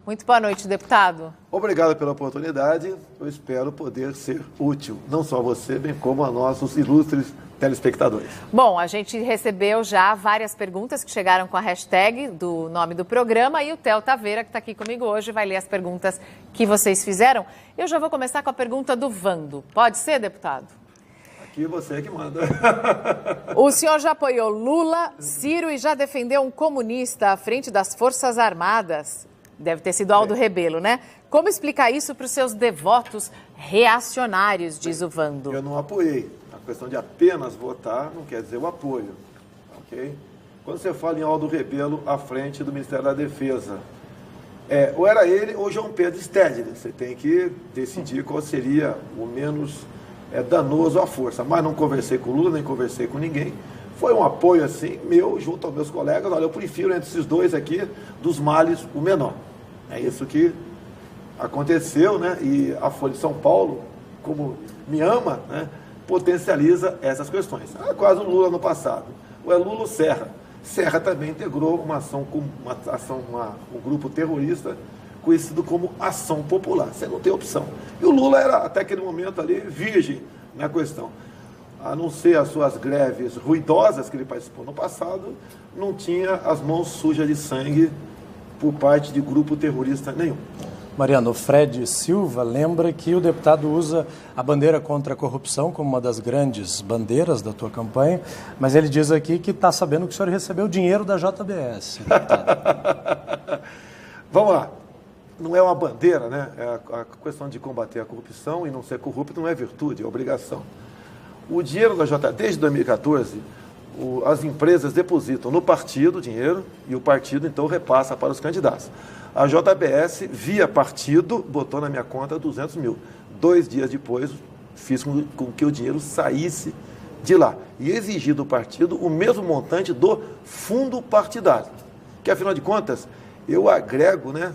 Muito boa noite, deputado. Obrigado pela oportunidade. Eu espero poder ser útil, não só a você, bem como a nossos ilustres telespectadores. Bom, a gente recebeu já várias perguntas que chegaram com a hashtag do nome do programa e o Theo Taveira, que está aqui comigo hoje, vai ler as perguntas que vocês fizeram. Eu já vou começar com a pergunta do Vando. Pode ser, deputado? Aqui você é que manda. O senhor já apoiou Lula, Ciro e já defendeu um comunista à frente das Forças Armadas. Deve ter sido Aldo Rebelo, né? Como explicar isso para os seus devotos reacionários, diz o Vando? Eu não apoiei. A questão de apenas votar não quer dizer o apoio, ok? Quando você fala em Aldo Rebelo à frente do Ministério da Defesa, ou era ele ou João Pedro Stedley. Você tem que decidir qual seria o menos danoso à força. Mas não conversei com o Lula, nem conversei com ninguém. Foi um apoio assim, meu, junto aos meus colegas. Olha, eu prefiro entre esses dois aqui, dos males, o menor. É isso que aconteceu, né? E a Folha de São Paulo, como me ama, né, potencializa essas questões. Quase um Lula no passado. Ou é Lula ou Serra. Serra também integrou uma ação, um grupo terrorista conhecido como Ação Popular. Você não tem opção. E o Lula era, até aquele momento ali, virgem na questão. A não ser as suas greves ruidosas que ele participou no passado, não tinha as mãos sujas de sangue por parte de grupo terrorista nenhum. Mariana, o Fred Silva lembra que o deputado usa a bandeira contra a corrupção como uma das grandes bandeiras da tua campanha, mas ele diz aqui que está sabendo que o senhor recebeu dinheiro da JBS. Vamos lá. Não é uma bandeira, né? A questão de combater a corrupção e não ser corrupto não é virtude, é obrigação. O dinheiro da JBS, desde 2014, as empresas depositam no partido o dinheiro e o partido, então, repassa para os candidatos. A JBS, via partido, botou na minha conta 200 mil. 2 dias depois, fiz com que o dinheiro saísse de lá. E exigi do partido o mesmo montante do fundo partidário. Que, afinal de contas, eu agrego, né,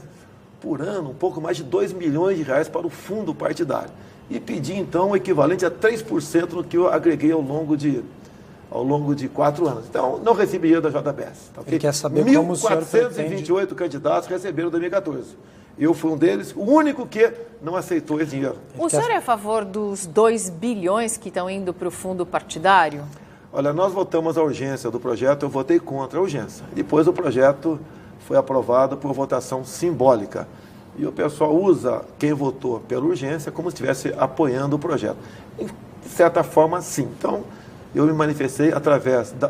por ano, um pouco mais de 2 milhões de reais para o fundo partidário. E pedi, então, o equivalente a 3% no que eu agreguei ao longo de 4 anos. Então, não recebi dinheiro da JBS. Tá, okay? Ele quer saber como o senhor pretende... 1.428 candidatos receberam em 2014. Eu fui um deles, o único que não aceitou esse dinheiro. O senhor é a favor dos 2 bilhões que estão indo para o fundo partidário? Olha, nós votamos a urgência do projeto, eu votei contra a urgência. Depois o projeto foi aprovado por votação simbólica. E o pessoal usa quem votou pela urgência como se estivesse apoiando o projeto. De certa forma, sim. Então, eu me manifestei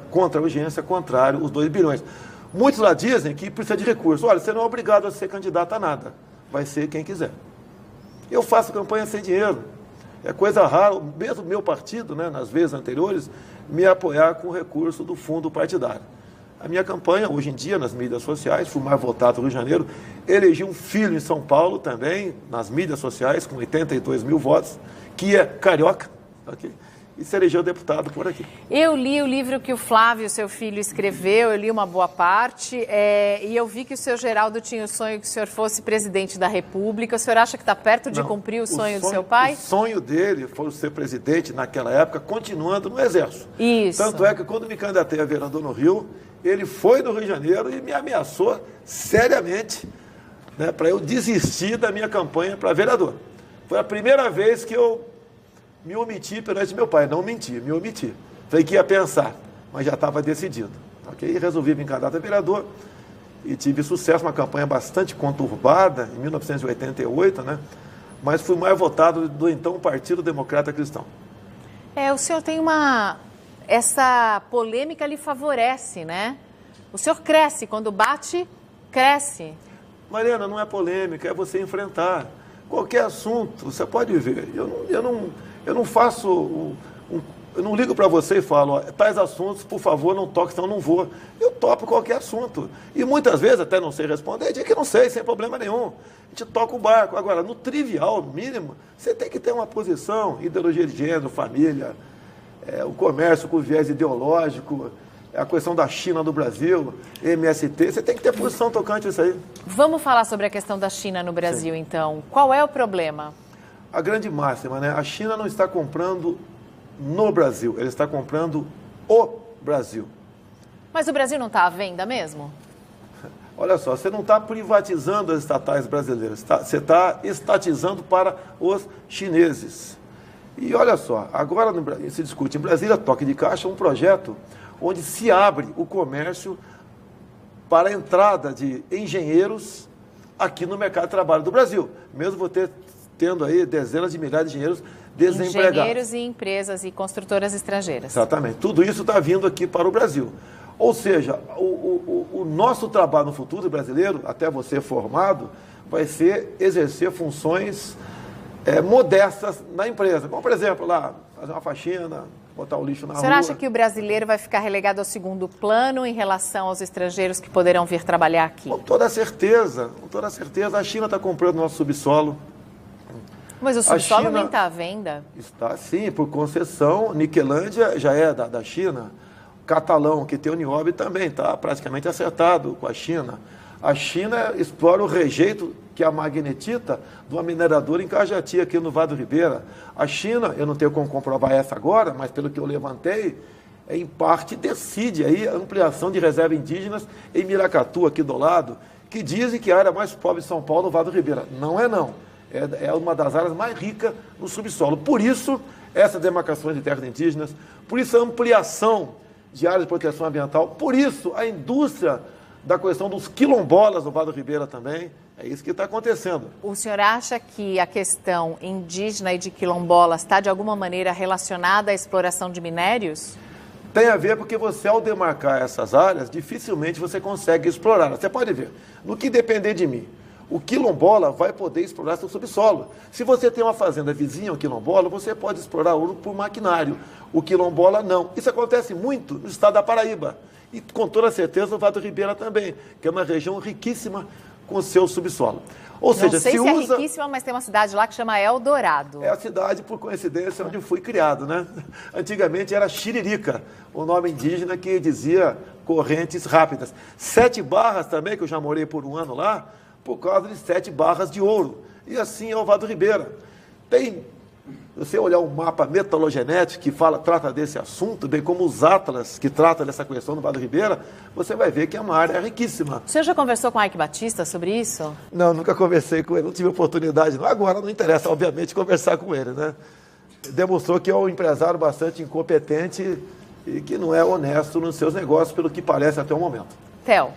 contra a urgência, contrário os 2 bilhões. Muitos lá dizem que precisa de recurso. Olha, você não é obrigado a ser candidato a nada. Vai ser quem quiser. Eu faço campanha sem dinheiro. É coisa rara, mesmo meu partido, né, nas vezes anteriores, me apoiar com o recurso do fundo partidário. A minha campanha, hoje em dia, nas mídias sociais, fui mais votado no Rio de Janeiro, elegi um filho em São Paulo também, nas mídias sociais, com 82 mil votos, que é carioca, okay? E se elegeu deputado por aqui. Eu li o livro que o Flávio, seu filho, escreveu, eu li uma boa parte, e eu vi que o seu Geraldo tinha o sonho que o senhor fosse presidente da República. O senhor acha que está perto de cumprir o sonho do seu pai? O sonho dele foi ser presidente naquela época, continuando no Exército. Isso. Tanto é que quando me candidatei a vereador no Rio, ele foi do Rio de Janeiro e me ameaçou seriamente, né, para eu desistir da minha campanha para vereador. Foi a primeira vez que eu me omiti perante meu pai. Não menti, me omiti. Falei que ia pensar, mas já estava decidido. Okay? E resolvi me candidatar a vereador e tive sucesso, uma campanha bastante conturbada, em 1988, né? Mas fui mais votado do então Partido Democrata Cristão. O senhor tem essa polêmica lhe favorece, né? O senhor cresce, quando bate, cresce. Mariana, não é polêmica, é você enfrentar qualquer assunto. Você pode ver, eu não faço, eu não ligo para você e falo, tais assuntos, por favor, não toque, senão eu não vou. Eu topo qualquer assunto. E muitas vezes, até não sei responder, digo que não sei, sem problema nenhum. A gente toca o barco. Agora, no trivial, no mínimo, você tem que ter uma posição, ideologia de gênero, família, o comércio com viés ideológico, a questão da China no Brasil, MST, você tem que ter posição tocante isso aí. Vamos falar sobre a questão da China no Brasil, sim. Então. Qual é o problema? A grande máxima, né? A China não está comprando no Brasil, ele está comprando o Brasil. Mas o Brasil não está à venda mesmo? Olha só, você não está privatizando as estatais brasileiras, você está estatizando para os chineses. E olha só, agora se discute em Brasília, toque de caixa, um projeto onde se abre o comércio para a entrada de engenheiros aqui no mercado de trabalho do Brasil, mesmo você tendo aí dezenas de milhares de engenheiros desempregados. Engenheiros e empresas e construtoras estrangeiras. Exatamente. Tudo isso está vindo aqui para o Brasil. Ou seja, o nosso trabalho no futuro brasileiro, até você formado, vai ser exercer funções modestas na empresa. Como, por exemplo, lá, fazer uma faxina, botar o lixo na rua. O senhor acha que o brasileiro vai ficar relegado ao segundo plano em relação aos estrangeiros que poderão vir trabalhar aqui? Com toda certeza, com toda certeza. A China está comprando nosso subsolo. Mas o subsolo nem está à venda? Está sim, por concessão. Niquelândia já é da China. Catalão, que tem o nióbio, também está praticamente acertado com a China. A China explora o rejeito que é a magnetita de uma mineradora em Cajati, aqui no Vale do Ribeira. A China, eu não tenho como comprovar essa agora, mas pelo que eu levantei, em parte decide aí a ampliação de reservas indígenas em Miracatu, aqui do lado, que dizem que é a área mais pobre de São Paulo, no Vale do Ribeira. Não é não. É uma das áreas mais ricas no subsolo. Por isso, essa demarcação de terras indígenas, por isso a ampliação de áreas de proteção ambiental, por isso a indústria da questão dos quilombolas no Vale do Ribeira também. É isso que está acontecendo. O senhor acha que a questão indígena e de quilombolas está, de alguma maneira, relacionada à exploração de minérios? Tem a ver porque você, ao demarcar essas áreas, dificilmente você consegue explorar. Você pode ver, no que depender de mim, o quilombola vai poder explorar seu subsolo. Se você tem uma fazenda vizinha ao quilombola, você pode explorar ouro por maquinário. O quilombola não. Isso acontece muito no estado da Paraíba. E com toda certeza no Vale do Ribeira também, que é uma região riquíssima com o seu subsolo. Ou seja, não sei se é riquíssima, mas tem uma cidade lá que chama Eldorado. É a cidade, por coincidência, onde eu fui criado, né? Antigamente era Xiririca, o nome indígena que dizia correntes rápidas. 7 barras também, que eu já morei por um ano lá, por causa de 7 barras de ouro. E assim é o Vale do Ribeira. Tem, se você olhar um mapa metalogenético que trata desse assunto, bem como os atlas que tratam dessa questão do Vale do Ribeira, você vai ver que é uma área riquíssima. O senhor já conversou com o Ike Batista sobre isso? Não, nunca conversei com ele, não tive oportunidade. Não. Agora não interessa, obviamente, conversar com ele, né? Demonstrou que é um empresário bastante incompetente e que não é honesto nos seus negócios, pelo que parece até o momento. Theo.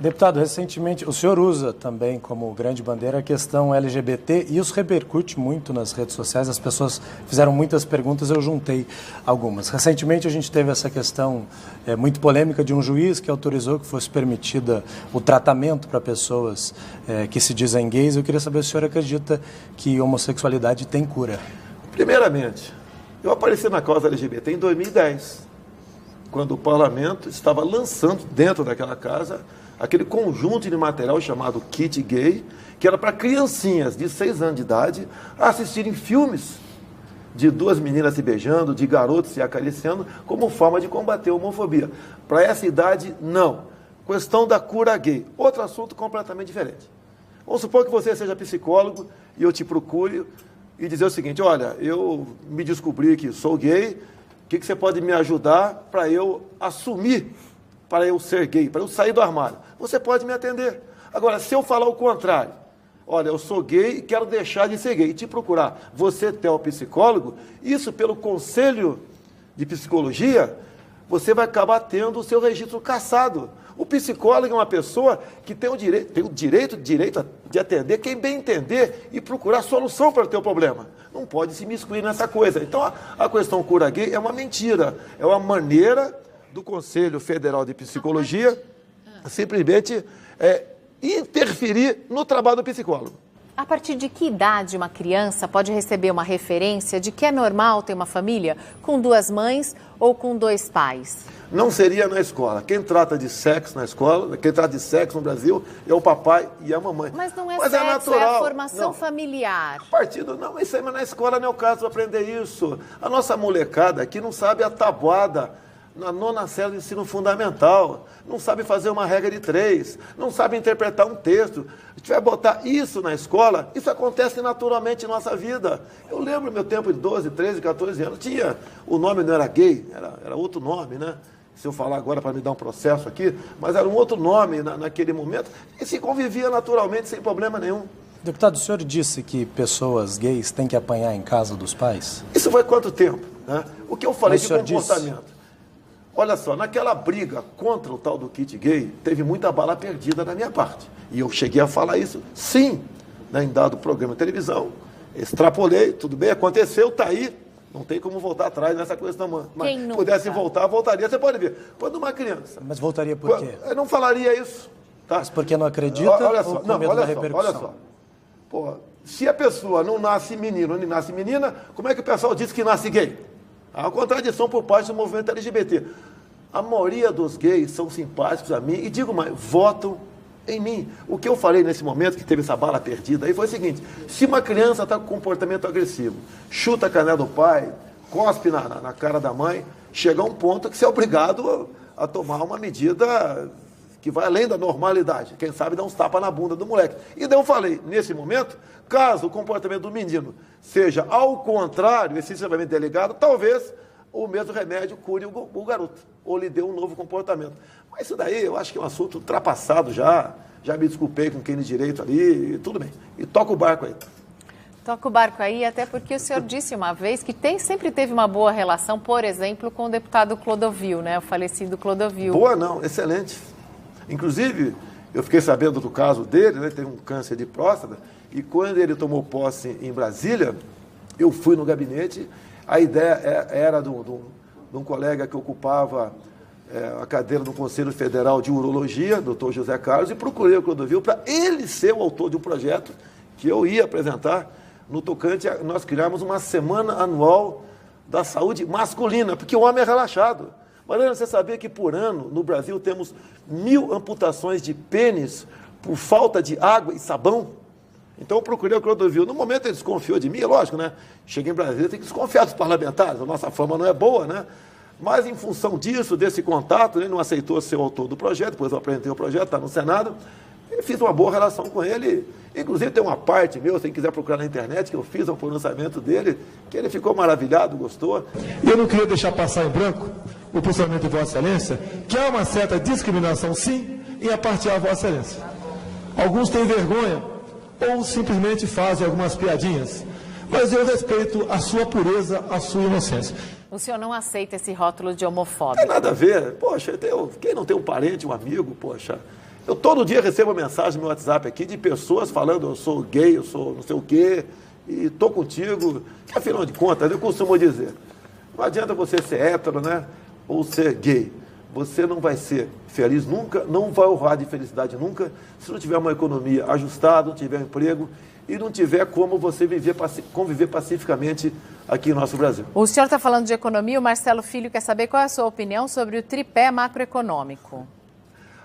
Deputado, recentemente, o senhor usa também como grande bandeira a questão LGBT e isso repercute muito nas redes sociais. As pessoas fizeram muitas perguntas, eu juntei algumas. Recentemente a gente teve essa questão muito polêmica de um juiz que autorizou que fosse permitida o tratamento para pessoas que se dizem gays. Eu queria saber se o senhor acredita que homossexualidade tem cura. Primeiramente, eu apareci na causa LGBT em 2010, quando o parlamento estava lançando dentro daquela casa aquele conjunto de material chamado Kit Gay, que era para criancinhas de 6 anos de idade assistirem filmes de 2 meninas se beijando, de garotos se acariciando, como forma de combater a homofobia. Para essa idade, não. Questão da cura gay. Outro assunto completamente diferente. Vamos supor que você seja psicólogo e eu te procure e dizer o seguinte: olha, eu me descobri que sou gay, o que você pode me ajudar para eu assumir, para eu ser gay, para eu sair do armário? Você pode me atender. Agora, se eu falar o contrário, olha, eu sou gay e quero deixar de ser gay, e te procurar, você é o psicólogo, isso pelo Conselho de Psicologia, você vai acabar tendo o seu registro cassado. O psicólogo é uma pessoa que tem o direito de atender quem bem entender e procurar solução para o teu problema. Não pode se miscuir nessa coisa. Então, a questão cura gay é uma mentira, é uma maneira do Conselho Federal de Psicologia simplesmente interferir no trabalho do psicólogo. A partir de que idade uma criança pode receber uma referência de que é normal ter uma família com 2 mães ou com 2 pais? Não seria na escola. Quem trata de sexo na escola, quem trata de sexo no Brasil é o papai e a mamãe. Mas não é sexo, é natural. É a formação familiar. Não, isso aí, mas na escola não é o caso de aprender isso. A nossa molecada aqui não sabe a tabuada na 9ª série do ensino fundamental, não sabe fazer uma regra de 3, não sabe interpretar um texto. A gente vai botar isso na escola, isso acontece naturalmente em nossa vida. Eu lembro meu tempo de 12, 13, 14 anos, o nome não era gay, era outro nome, né? se eu falar agora para me dar um processo aqui, mas era um outro nome naquele momento, e se convivia naturalmente, sem problema nenhum. Deputado, o senhor disse que pessoas gays têm que apanhar em casa dos pais? Isso foi quanto tempo? Né? O que eu falei de comportamento? Disse... Olha só, naquela briga contra o tal do kit gay, teve muita bala perdida da minha parte. E eu cheguei a falar isso, sim, né, em dado programa de televisão, extrapolei, tudo bem, aconteceu, está aí. Não tem como voltar atrás nessa questão. Mas se pudesse voltar, voltaria. Você pode ver. Quando uma criança... Mas voltaria por quê? Eu não falaria isso. Tá? Mas porque não acredita olha só, ou com medo da repercussão? Olha só. Pô, se a pessoa não nasce menino nem nasce menina, como é que o pessoal diz que nasce gay? Há uma contradição por parte do movimento LGBT. A maioria dos gays são simpáticos a mim e, digo mais, votam em mim. O que eu falei nesse momento, que teve essa bala perdida, aí foi o seguinte: se uma criança está com comportamento agressivo, chuta a canela do pai, cospe na cara da mãe, chega a um ponto que você é obrigado a tomar uma medida que vai além da normalidade. Quem sabe dá uns tapas na bunda do moleque. E daí eu falei, nesse momento, caso o comportamento do menino seja ao contrário, excessivamente delegado, talvez o mesmo remédio cure o garoto, ou lhe dê um novo comportamento. Mas isso daí eu acho que é um assunto ultrapassado já me desculpei com quem de direito ali, e tudo bem. E toca o barco aí. Toca o barco aí, até porque o senhor disse uma vez que sempre teve uma boa relação, por exemplo, com o deputado Clodovil, né? O falecido Clodovil. Boa não, excelente. Inclusive, eu fiquei sabendo do caso dele, né? Teve um câncer de próstata, e quando ele tomou posse em Brasília, eu fui no gabinete. A ideia era de um colega que ocupava a cadeira do Conselho Federal de Urologia, doutor José Carlos, e procurei o Clodovil para ele ser o autor de um projeto que eu ia apresentar no tocante. Nós criamos uma semana anual da saúde masculina, porque o homem é relaxado. Mariana, você sabia que por ano, no Brasil, temos 1000 amputações de pênis por falta de água e sabão? Então eu procurei o Clodovil. No momento ele desconfiou de mim, é lógico, né? Cheguei em Brasília, tem que desconfiar dos parlamentares, a nossa fama não é boa, né? Mas em função disso, desse contato, ele não aceitou ser o autor do projeto, depois eu apresentei o projeto, está no Senado, e fiz uma boa relação com ele. Inclusive tem uma parte meu, se quem quiser procurar na internet, que eu fiz o pronunciamento dele, que ele ficou maravilhado, gostou. E eu não queria deixar passar em branco o posicionamento de Vossa Excelência, que há uma certa discriminação, sim, em apartear Vossa Excelência. Alguns têm vergonha ou simplesmente fazem algumas piadinhas, mas eu respeito a sua pureza, a sua inocência. O senhor não aceita esse rótulo de homofóbico? Não tem nada a ver. Poxa, quem não tem um parente, um amigo, poxa... Eu todo dia recebo mensagem no meu WhatsApp aqui de pessoas falando, eu sou gay, eu sou não sei o quê, e estou contigo. Que, afinal de contas, eu costumo dizer, não adianta você ser hétero, né, ou ser gay. Você não vai ser feliz nunca, não vai honrar de felicidade nunca, se não tiver uma economia ajustada, não tiver um emprego e não tiver como você conviver pacificamente aqui no nosso Brasil. O senhor está falando de economia, o Marcelo Filho quer saber qual é a sua opinião sobre o tripé macroeconômico.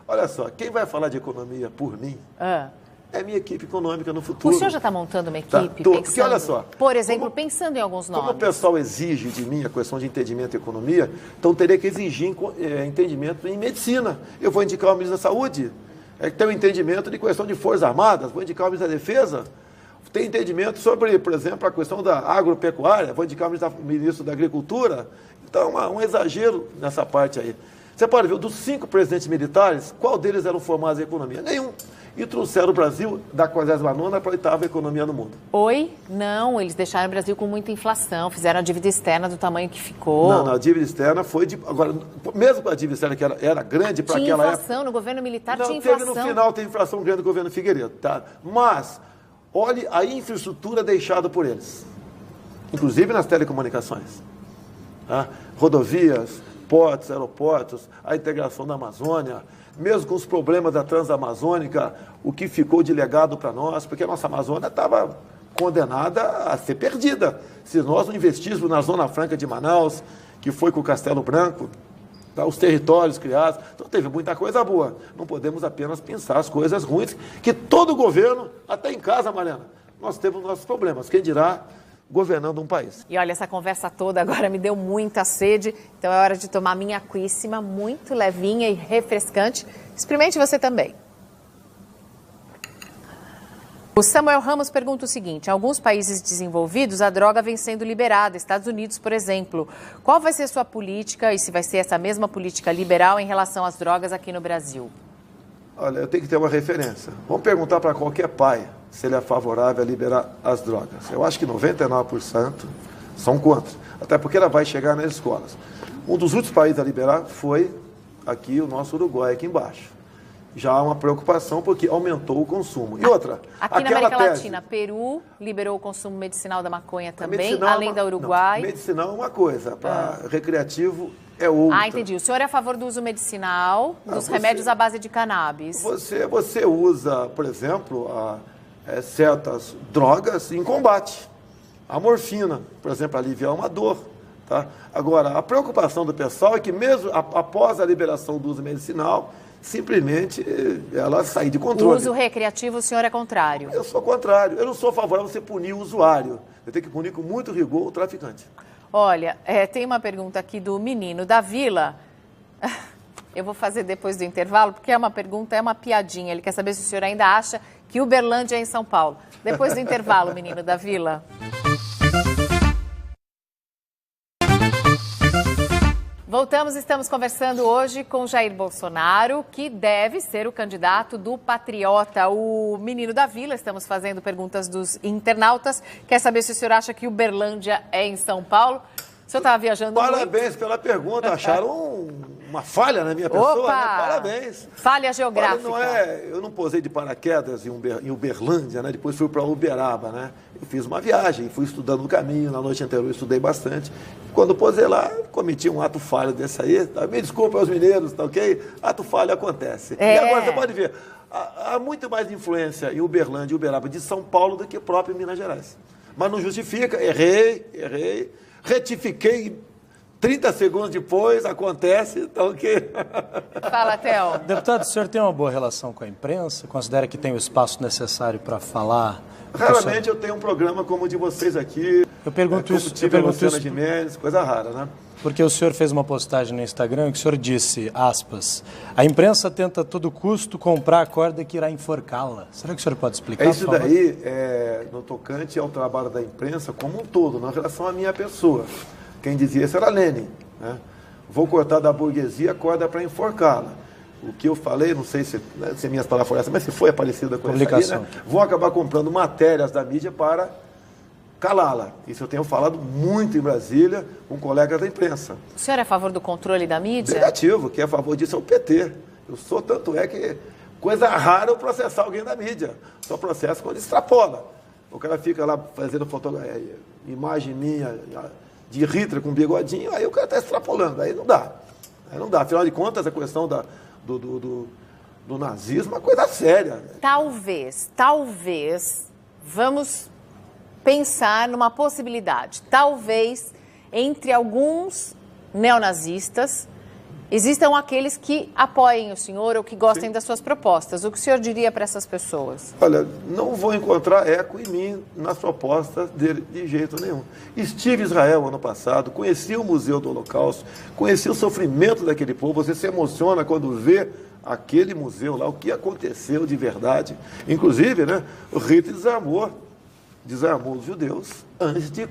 Olha só, quem vai falar de economia por mim é a minha equipe econômica no futuro. O senhor já está montando uma equipe? Pensando, porque olha só, por exemplo, pensando em alguns nomes. Como o pessoal exige de mim a questão de entendimento em economia, então teria que exigir entendimento em medicina. Eu vou indicar o ministro da Saúde, que tem um entendimento de questão de Forças Armadas, vou indicar o ministro da Defesa, tem entendimento sobre, por exemplo, a questão da agropecuária, vou indicar o ministro da Agricultura. Então, um exagero nessa parte aí. Você pode ver, dos 5 presidentes militares, qual deles eram formados em economia? Nenhum. E trouxeram o Brasil da 49ª para a 8ª economia no mundo. Oi? Não, eles deixaram o Brasil com muita inflação, fizeram a dívida externa do tamanho que ficou. Não, a dívida externa foi de... Agora, mesmo com a dívida externa que era grande para aquela época... Tinha inflação, no governo militar não, tinha inflação. No final teve inflação grande do governo Figueiredo, tá? Mas, olhe a infraestrutura deixada por eles. Inclusive nas telecomunicações. Tá? Rodovias... portos, aeroportos, a integração da Amazônia, mesmo com os problemas da Transamazônica, o que ficou de legado para nós, porque a nossa Amazônia estava condenada a ser perdida. Se nós não investíssemos na Zona Franca de Manaus, que foi com o Castelo Branco, tá, os territórios criados, então teve muita coisa boa. Não podemos apenas pensar as coisas ruins, que todo governo, até em casa, Mariana, nós temos nossos problemas. Quem dirá governando um país. E olha, essa conversa toda agora me deu muita sede, então é hora de tomar minha aquíssima, muito levinha e refrescante. Experimente você também. O Samuel Ramos pergunta o seguinte: em alguns países desenvolvidos, a droga vem sendo liberada, Estados Unidos, por exemplo. Qual vai ser sua política e se vai ser essa mesma política liberal em relação às drogas aqui no Brasil? Olha, eu tenho que ter uma referência. Vamos perguntar para qualquer pai se ele é favorável a liberar as drogas. Eu acho que 99% são contra, até porque ela vai chegar nas escolas. Um dos últimos países a liberar foi aqui o nosso Uruguai, aqui embaixo. Já há uma preocupação porque aumentou o consumo. E outra, aqui na América Latina, Peru liberou o consumo medicinal da maconha também, além da Uruguai. Não, medicinal é uma coisa, para recreativo é outra. Ah, entendi. O senhor é a favor do uso medicinal dos remédios à base de cannabis? Você usa, por exemplo, certas drogas em combate. A morfina, por exemplo, aliviar uma dor. Tá? Agora, a preocupação do pessoal é que mesmo após a liberação do uso medicinal, simplesmente ela sair de controle. O uso recreativo, o senhor é contrário? Eu sou contrário. Eu não sou favorável a você punir o usuário. Eu tenho que punir com muito rigor o traficante. Olha, tem uma pergunta aqui do menino da Vila. Eu vou fazer depois do intervalo, porque é uma pergunta, é uma piadinha. Ele quer saber se o senhor ainda acha que Uberlândia é em São Paulo. Depois do intervalo, menino da Vila. Voltamos, estamos conversando hoje com Jair Bolsonaro, que deve ser o candidato do Patriota, o menino da Vila. Estamos fazendo perguntas dos internautas. Quer saber se o senhor acha que Uberlândia é em São Paulo? O senhor estava viajando Parabéns muito? Pela pergunta. Acharam uma falha na minha pessoa, Opa! né? Parabéns. Falha geográfica. Eu não posei de paraquedas em Uberlândia, né? Depois fui para Uberaba, né? Eu fiz uma viagem, fui estudando no caminho, na noite anterior eu estudei bastante. Quando posei lá, cometi um ato falho desse aí. Tá? Me desculpa aos mineiros, tá ok? Ato falho acontece. E agora você pode ver, há muito mais influência em Uberlândia e Uberaba de São Paulo do que próprio em Minas Gerais. Mas não justifica, errei, retifiquei 30 segundos depois, acontece, tá ok? Fala, Theo. Deputado, o senhor tem uma boa relação com a imprensa? Considera que tem o espaço necessário para falar? Raramente eu tenho um programa como o de vocês aqui. Eu pergunto isso. De Mendes, coisa rara, né? Porque o senhor fez uma postagem no Instagram que o senhor disse, aspas, a imprensa tenta a todo custo comprar a corda que irá enforcá-la. Será que o senhor pode explicar? Isso daí no tocante ao trabalho da imprensa como um todo, na relação à minha pessoa. Quem dizia isso era Lenin, né? Vou cortar da burguesia a corda para enforcá-la. O que eu falei, não sei se minhas palavras foram essas, mas se foi parecida com essa aí, né? Vou acabar comprando matérias da mídia para calá-la. Isso eu tenho falado muito em Brasília com colegas da imprensa. O senhor é a favor do controle da mídia? Negativo, quem é a favor disso é o PT. Eu sou, tanto é que coisa rara eu processar alguém da mídia. Só processo quando extrapola. O cara fica lá fazendo imagem minha de Hitler com bigodinho, aí o cara está extrapolando, aí não dá. Afinal de contas, a questão do nazismo é uma coisa séria. Talvez, vamos pensar numa possibilidade. Talvez, entre alguns neonazistas, existam aqueles que apoiem o senhor ou que gostem das suas propostas. O que o senhor diria para essas pessoas? Olha, não vou encontrar eco em mim nas propostas dele de jeito nenhum. Estive em Israel ano passado, conheci o Museu do Holocausto, conheci o sofrimento daquele povo. Você se emociona quando vê aquele museu lá, o que aconteceu de verdade. Inclusive, né, o Hitler desarmou os judeus antes de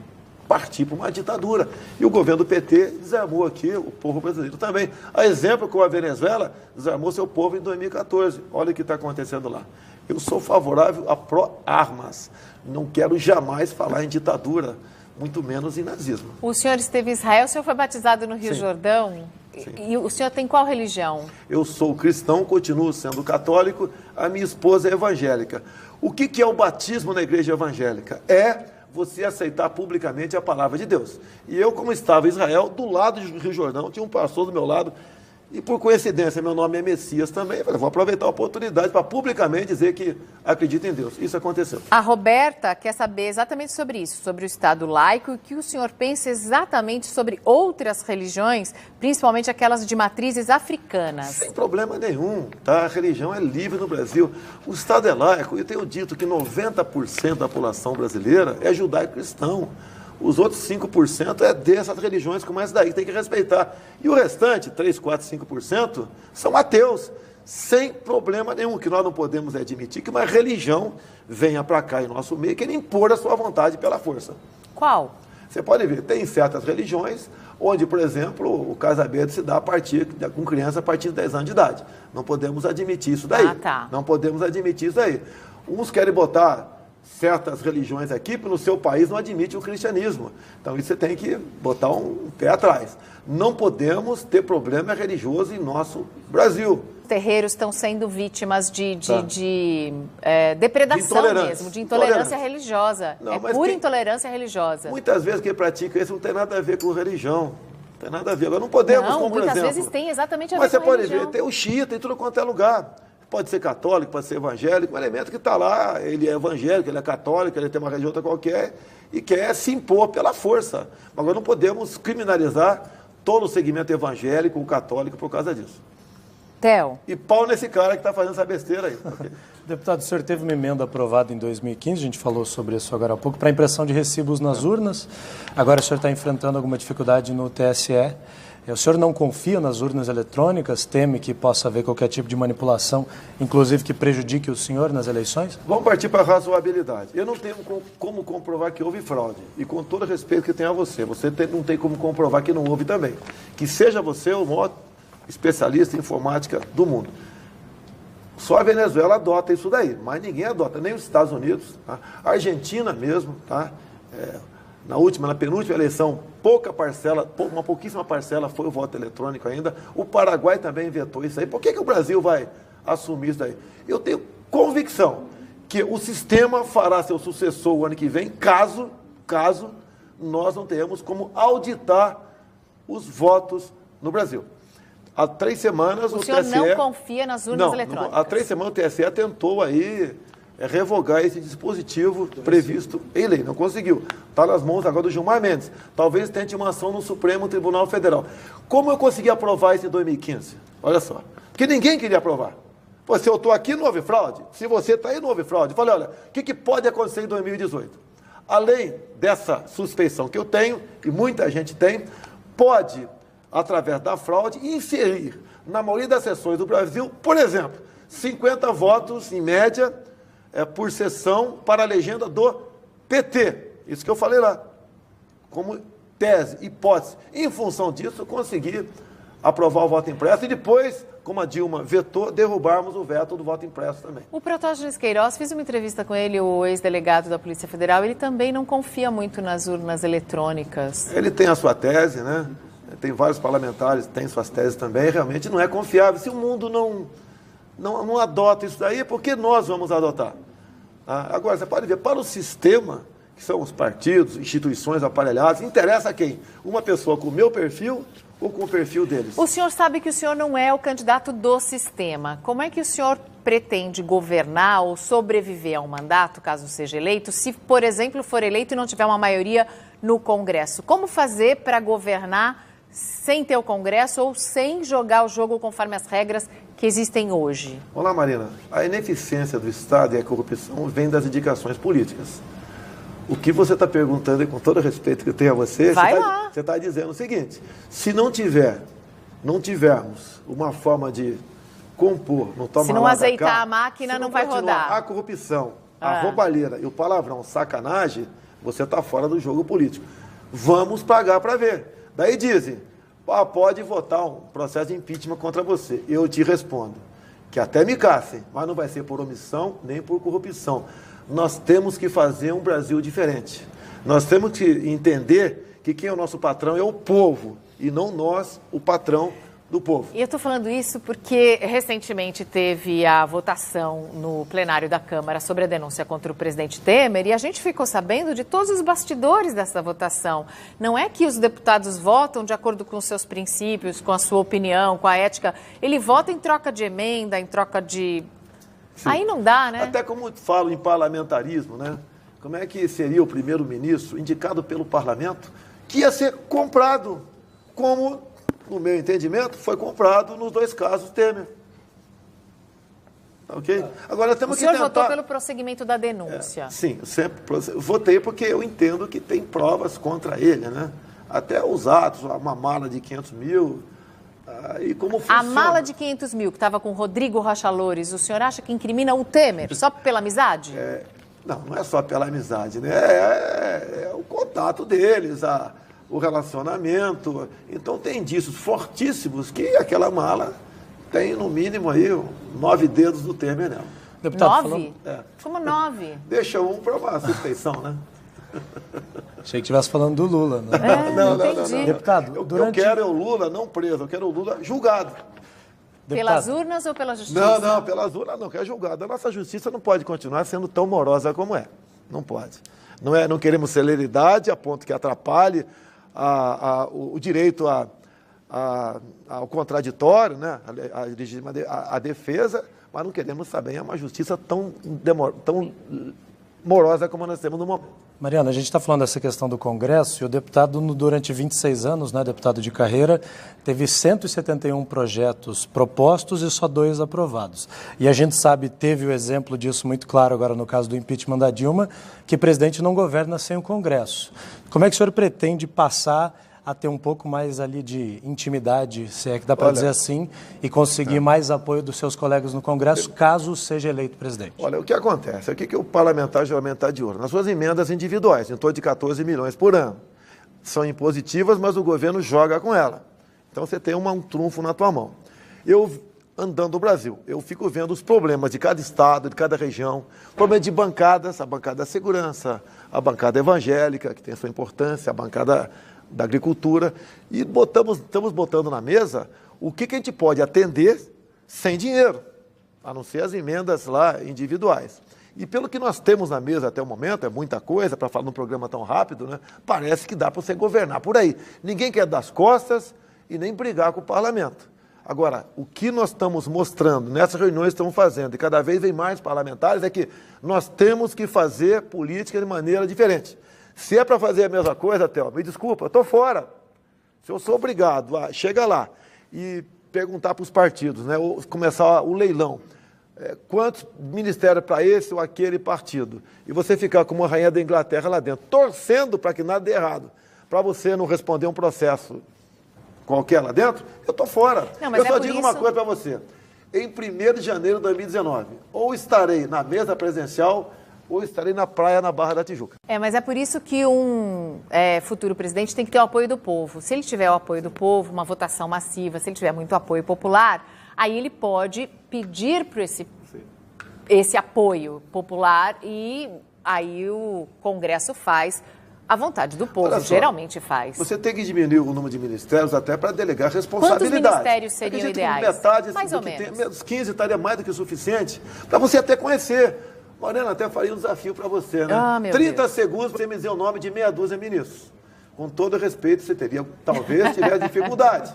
partir para uma ditadura. E o governo do PT desarmou aqui o povo brasileiro também. A exemplo como a Venezuela desarmou seu povo em 2014. Olha o que está acontecendo lá. Eu sou favorável a pró-armas. Não quero jamais falar em ditadura, muito menos em nazismo. O senhor esteve em Israel, o senhor foi batizado no Rio Jordão. Sim. E o senhor tem qual religião? Eu sou cristão, continuo sendo católico, a minha esposa é evangélica. O que é o batismo na igreja evangélica? É você aceitar publicamente a palavra de Deus. E eu, como estava em Israel, do lado do Rio Jordão, tinha um pastor do meu lado, e por coincidência, meu nome é Messias também. Eu falei, vou aproveitar a oportunidade para publicamente dizer que acredito em Deus. Isso aconteceu. A Roberta quer saber exatamente sobre isso, sobre o Estado laico, e o que o senhor pensa exatamente sobre outras religiões, principalmente aquelas de matrizes africanas. Sem problema nenhum, tá? A religião é livre no Brasil. O Estado é laico. Eu tenho dito que 90% da população brasileira é judaico-cristão. Os outros 5% é dessas religiões como essa daí, tem que respeitar. E o restante, 3, 4, 5%, são ateus. sem problema nenhum, que nós não podemos admitir que uma religião venha para cá em nosso meio, querer impor a sua vontade pela força. Qual? Você pode ver, tem certas religiões onde, por exemplo, o casamento se dá com criança a partir de 10 anos de idade. Não podemos admitir isso daí. Tá. Não podemos admitir isso daí. Uns querem botar certas religiões aqui, porque no seu país não admite o cristianismo. Então, isso você tem que botar um pé atrás. Não podemos ter problema religioso em nosso Brasil. Terreiros estão sendo vítimas de depredação mesmo, de intolerância religiosa. Não, pura intolerância religiosa. Muitas vezes quem pratica isso não tem nada a ver com religião. Não tem nada a ver. Agora não podemos, como por exemplo... muitas vezes tem exatamente a ver com religião. Mas você pode ver, tem o xiita em tudo quanto é lugar. Pode ser católico, pode ser evangélico, um elemento que está lá, ele é evangélico, ele é católico, ele tem uma religião qualquer e quer se impor pela força. Agora não podemos criminalizar todo o segmento evangélico ou católico por causa disso. Theo. E pau nesse cara que está fazendo essa besteira aí. Deputado, o senhor teve uma emenda aprovada em 2015, a gente falou sobre isso agora há pouco, para impressão de recibos nas urnas. Agora o senhor está enfrentando alguma dificuldade no TSE. O senhor não confia nas urnas eletrônicas? Teme que possa haver qualquer tipo de manipulação, inclusive que prejudique o senhor nas eleições? Vamos partir para a razoabilidade. Eu não tenho como comprovar que houve fraude. E com todo o respeito que tenho a você, não tem como comprovar que não houve também. Que seja você o maior especialista em informática do mundo. Só a Venezuela adota isso daí, mas ninguém adota, nem os Estados Unidos. Tá? A Argentina mesmo, tá? Na penúltima eleição, uma pouquíssima parcela foi o voto eletrônico ainda. O Paraguai também vetou isso aí. Por que o Brasil vai assumir isso daí? Eu tenho convicção que o sistema fará seu sucessor o ano que vem, caso nós não tenhamos como auditar os votos no Brasil. Há 3 semanas o senhor TSE... não confia nas urnas eletrônicas? Há 3 semanas o TSE tentou aí revogar esse dispositivo previsto em lei. Não conseguiu. Está nas mãos agora do Gilmar Mendes. Talvez tente uma ação no Supremo Tribunal Federal. Como eu consegui aprovar isso em 2015? Olha só. Porque ninguém queria aprovar. Pô, se eu estou aqui, não houve fraude. Se você está aí, não houve fraude. Eu falei, olha, o que pode acontecer em 2018? Além dessa suspeição que eu tenho, e muita gente tem, pode, através da fraude, inserir na maioria das sessões do Brasil, por exemplo, 50 votos, em média, por sessão para a legenda do PT. Isso que eu falei lá. Como tese, hipótese. Em função disso, eu consegui aprovar o voto impresso e depois, como a Dilma vetou, derrubarmos o veto do voto impresso também. O Protógenes Queiroz, fiz uma entrevista com ele, o ex-delegado da Polícia Federal, ele também não confia muito nas urnas eletrônicas. Ele tem a sua tese, né? Tem vários parlamentares que têm suas teses também, realmente não é confiável. Se o mundo não adota isso daí, por que nós vamos adotar? Agora, você pode ver, para o sistema, que são os partidos, instituições aparelhadas, interessa a quem? Uma pessoa com o meu perfil ou com o perfil deles? O senhor sabe que o senhor não é o candidato do sistema. Como é que o senhor pretende governar ou sobreviver a um mandato, caso seja eleito, se, por exemplo, for eleito e não tiver uma maioria no Congresso? Como fazer para governar sem ter o Congresso ou sem jogar o jogo conforme as regras que existem hoje? Olá, Marina. A ineficiência do Estado e a corrupção vem das indicações políticas. O que você está perguntando, e com todo o respeito que eu tenho a você, você está dizendo o seguinte: se não tivermos uma forma de compor, se não azeitar a máquina, não vai rodar. A corrupção, a roubalheira e o palavrão, sacanagem, você está fora do jogo político. Vamos pagar para ver. Daí dizem, pode votar um processo de impeachment contra você. Eu te respondo que até me caçem, mas não vai ser por omissão nem por corrupção. Nós temos que fazer um Brasil diferente. Nós temos que entender que quem é o nosso patrão é o povo e não nós, o patrão do povo. E eu estou falando isso porque recentemente teve a votação no plenário da Câmara sobre a denúncia contra o presidente Temer e a gente ficou sabendo de todos os bastidores dessa votação. Não é que os deputados votam de acordo com os seus princípios, com a sua opinião, com a ética. Ele vota em troca de emenda, em troca de... Sim. Aí não dá, né? Até como falo em parlamentarismo, né? Como é que seria o primeiro-ministro indicado pelo parlamento que ia ser comprado, como, no meu entendimento, foi comprado nos 2 casos Temer. Ok? Agora temos que tentar... O senhor votou pelo prosseguimento da denúncia? Sim, eu sempre votei porque eu entendo que tem provas contra ele, né? Até os atos, uma mala de 500 mil, E como funciona? A mala de 500 mil que estava com o Rodrigo Rocha Loures, o senhor acha que incrimina o Temer só pela amizade? Não é só pela amizade, né? É o contato deles, o relacionamento. Então tem indícios fortíssimos que aquela mala tem, no mínimo, aí 9 dedos do Temer nela. Deputado, 9? Como 9? Deixa um para uma suspeição, né? Achei que estivesse falando do Lula. Né? Não. Deputado, Eu quero o Lula não preso, eu quero o Lula julgado. Pelas urnas ou pela justiça? Não, pelas urnas não, quero julgado. A nossa justiça não pode continuar sendo tão morosa como é. Não pode. Não queremos celeridade a ponto que atrapalhe o direito ao contraditório, né? a defesa, mas não queremos também uma justiça tão morosa como nós temos no momento. Mariana, a gente está falando dessa questão do Congresso e o deputado, durante 26 anos, né, deputado de carreira, teve 171 projetos propostos e só 2 aprovados. E a gente sabe, teve o exemplo disso muito claro agora no caso do impeachment da Dilma, que o presidente não governa sem o Congresso. Como é que o senhor pretende passar a ter um pouco mais ali de intimidade, se é que dá para dizer assim, e conseguir mais apoio dos seus colegas no Congresso, caso seja eleito presidente? Olha, o que acontece? O que o parlamentar geralmente está de olho? Nas suas emendas individuais, em torno de 14 milhões por ano. São impositivas, mas o governo joga com ela. Então você tem um trunfo na tua mão. Eu, andando no Brasil, eu fico vendo os problemas de cada estado, de cada região, problema de bancadas, a bancada da segurança, a bancada evangélica, que tem a sua importância, a bancada da agricultura, e estamos botando na mesa o que a gente pode atender sem dinheiro, a não ser as emendas lá individuais. E pelo que nós temos na mesa até o momento, é muita coisa, para falar num programa tão rápido, né? Parece que dá para você governar por aí. Ninguém quer dar as costas e nem brigar com o parlamento. Agora, o que nós estamos mostrando nessas reuniões que estamos fazendo, e cada vez vem mais parlamentares, é que nós temos que fazer política de maneira diferente. Se é para fazer a mesma coisa, Théo, me desculpa, eu estou fora. Se eu sou obrigado a chegar lá e perguntar para os partidos, né, ou começar o leilão, quantos ministérios para esse ou aquele partido, e você ficar como a rainha da Inglaterra lá dentro, torcendo para que nada dê errado, para você não responder um processo qualquer lá dentro, eu estou fora. Não, eu só digo uma coisa para você. Em 1º de janeiro de 2019, ou estarei na mesa presidencial, ou estarei na praia na Barra da Tijuca. Mas é por isso que um futuro presidente tem que ter o apoio do povo. Se ele tiver o apoio do povo, uma votação massiva, se ele tiver muito apoio popular, aí ele pode pedir por esse apoio popular e aí o Congresso faz a vontade do povo, geralmente faz. Você tem que diminuir o número de ministérios até para delegar responsabilidade. Quantos ministérios seriam ideais? Metade, mais ou menos. Menos 15 estaria mais do que o suficiente para você até conhecer. Mariana, até faria um desafio para você, né? 30 segundos para você me dizer o nome de meia dúzia de ministros. Com todo respeito, você teria, talvez, tivesse dificuldade.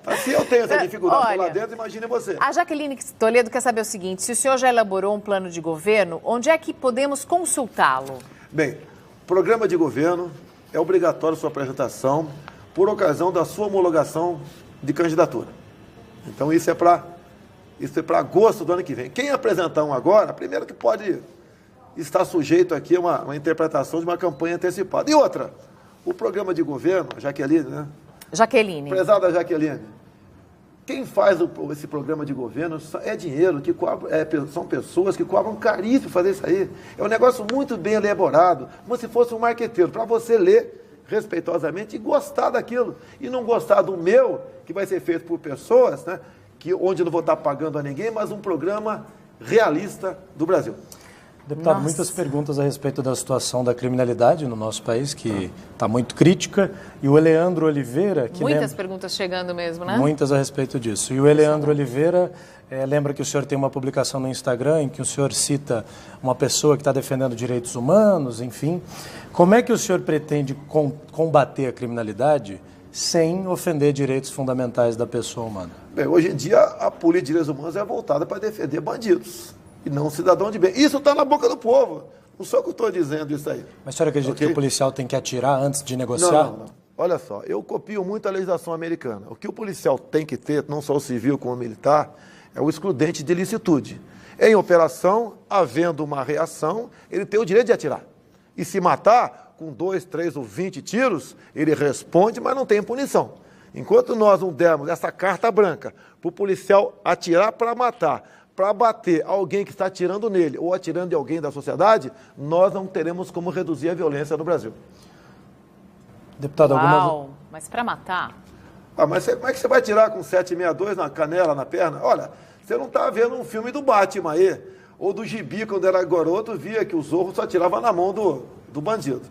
Assim eu tenho essa dificuldade lá dentro, imagine você. A Jaqueline Toledo quer saber o seguinte, se o senhor já elaborou um plano de governo, onde é que podemos consultá-lo? Bem, programa de governo é obrigatório sua apresentação por ocasião da sua homologação de candidatura. Então isso é para agosto do ano que vem. Quem apresentar um agora, primeiro que pode estar sujeito aqui a uma interpretação de uma campanha antecipada. E outra, o programa de governo, Jaqueline, né? Jaqueline. Prezada Jaqueline, quem faz esse programa de governo é dinheiro, são pessoas que cobram caríssimo fazer isso aí. É um negócio muito bem elaborado, como se fosse um marqueteiro, para você ler respeitosamente e gostar daquilo. E não gostar do meu, que vai ser feito por pessoas, né? Onde eu não vou estar pagando a ninguém, mas um programa realista do Brasil. Deputado, muitas perguntas a respeito da situação da criminalidade no nosso país, que está muito crítica, e o Eleandro Oliveira... Muitas perguntas chegando mesmo, né? Muitas a respeito disso. E o Eleandro Oliveira lembra que o senhor tem uma publicação no Instagram em que o senhor cita uma pessoa que está defendendo direitos humanos, enfim. Como é que o senhor pretende combater a criminalidade sem ofender direitos fundamentais da pessoa humana? Bem, hoje em dia a política de direitos humanos é voltada para defender bandidos e não cidadão de bem. Isso está na boca do povo. Não sou eu que estou dizendo isso aí. Mas o senhor acredita que o policial tem que atirar antes de negociar? Não. Olha só, eu copio muito a legislação americana. O que o policial tem que ter, não só o civil como o militar, é o excludente de ilicitude. Em operação, havendo uma reação, ele tem o direito de atirar. E se matar, com 2, 3 ou 20 tiros, ele responde, mas não tem punição. Enquanto nós não dermos essa carta branca para o policial atirar para matar, para bater alguém que está atirando nele ou atirando em alguém da sociedade, nós não teremos como reduzir a violência no Brasil. Deputado, mas para matar? Mas como é que você vai atirar com 7,62 na canela, na perna? Olha, você não está vendo um filme do Batman aí, ou do Gibi, quando era garoto, via que o Zorro só atirava na mão do bandido.